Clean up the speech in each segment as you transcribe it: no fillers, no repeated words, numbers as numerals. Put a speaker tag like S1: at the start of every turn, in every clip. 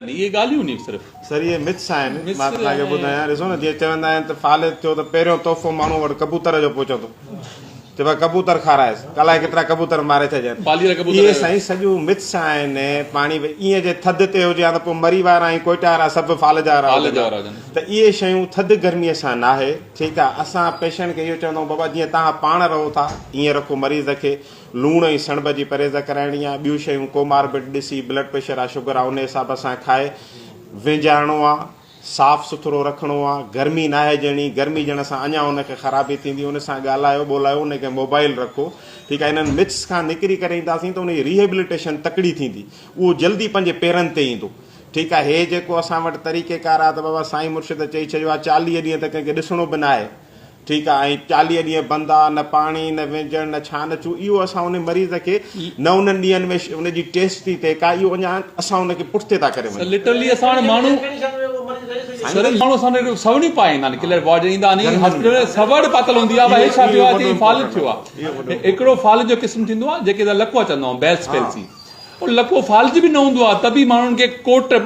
S1: ये ॻाल्हियूं नी सिर्फ़
S2: सर ये मिथ्स आहिनि मां तव्हांखे ॿुधायां ॾिसो न जीअं चवंदा आहिनि त फालिद थियो त पहिरियों तोहफ़ो माण्हू वटि कबूतर जो पहुचंदो चए भाई कबूतर खारायसि अलाए केतिरा कबूतर मारे छॾनि इहे साईं सॼियूं मिथ्स आहिनि पाणी ईअं जे थधि ते हुजे हा त पोइ मरी वारा ऐं कोइटा वारा सभु फालिज वारा त इहे शयूं थधि गर्मीअ सां न आहे ठीकु आहे असां पेशेंट खे इहो चवंदा आहियूं बाबा जीअं तव्हां पाण रहो था ईअं रखो मरीज़ खे लूण ऐं सणभ जी परहेज़ कराइणी आहे ॿियूं शयूं कोमार्बिड ॾिसी ब्लड प्रेशर आहे शुगर आहे उन हिसाब सां खाए विञाइणो आहे साफ़ सुथरो रखिणो आहे गर्मी न आहे ॼणी गर्मी ॼण सां अञा उनखे ख़राबी थींदी उन सां ॻाल्हायो ॿोलायो उनखे मोबाइल रखो ठीकु आहे इन्हनि मिथ्स खां निकिरी करे ईंदासीं त उनजी रिहेबिलिटेशन तकड़ी थींदी उहो जल्दी पंहिंजे पेरनि ते ईंदो ठीकु आहे हे जेको असां वटि तरीक़ेकार आहे त बाबा साईं मुर्शिद चई छॾियो आहे 40 ॾींहं त कंहिंखे ॾिसणो बि न आहे ठीकु आहे ऐं 40 ॾींहं बंदि आहे न पाणी न विझण न छान चू इहो असां उन मरीज़ खे न उन्हनि ॾींहंनि में उनजी टेस्ट थी थिए का इहो अञा असां उनखे पुठिते था करे वञूं लिटरली असां माण्हू
S1: सवणी पाईंदा आहिनि क्लियर वार्ड ईंदा आहिनि हॉस्पिटल में सवड़ पातल हूंदी आहे भाई छा थियो आहे फालिज थियो आहे हिकिड़ो फालिज जो क़िस्म थींदो आहे जेके लकवा चवंदो आहे बेल्स पेल्सी उहो लकवो फालिज बि न हूंदो आहे त बि माण्हुनि खे कोट ॿ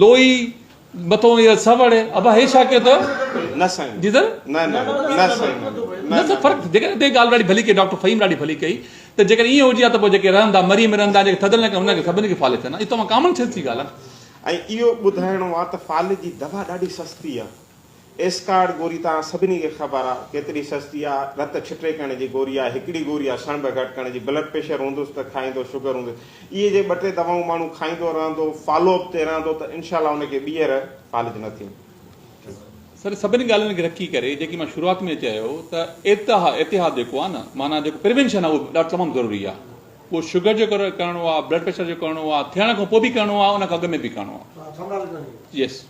S1: लोई मथो इहो सवड़ अब हे छा कयो अथव
S2: न साईं
S1: जी सर न त फ़र्क़ु जेकॾहिं ॻाल्हि ॾाढी भली कई डॉक्टर फ़हीम ॾाढी भली कई त जेकॾहिं ईअं हुजे हा त पोइ जेके रहंदा मरी मिरंदा जेके थधि न उनखे सभिनी खे फालिज थियनि इहो तमामु कॉमन सेंस जी ॻाल्हि आहे
S2: ऐं इहो ॿुधाइणो आहे त फालिज जी दवा ॾाढी सस्ती आहे एस्कार्ड गोरी तव्हां सभिनी खे ख़बर आहे केतिरी सस्ती आहे रत छिटे करण जी गोरी आहे हिकिड़ी गोरी आहे सणभ घटि करण जी ब्लड प्रेशर हूंदुसि त खाईंदो शुगर हूंदुसि इहे जे 2-3 दवाऊं माण्हू खाईंदो रहंदो फॉलोअप ते रहंदो त इनशाला उनखे ॿीहर फालिज न थींदी
S1: सर सभिनी ॻाल्हियुनि खे रखी करे जेकी मां शुरूआति में चयो त एतिहाद जेको आहे न माना जेको प्रिवेंशन आहे उहो ॾाढो तमामु ज़रूरी आहे उहो शुगर जो करिणो आहे ब्लड प्रेशर जो करिणो आहे थियण खां पोइ बि करिणो आहे उन खां अॻु में बि करिणो आहे यस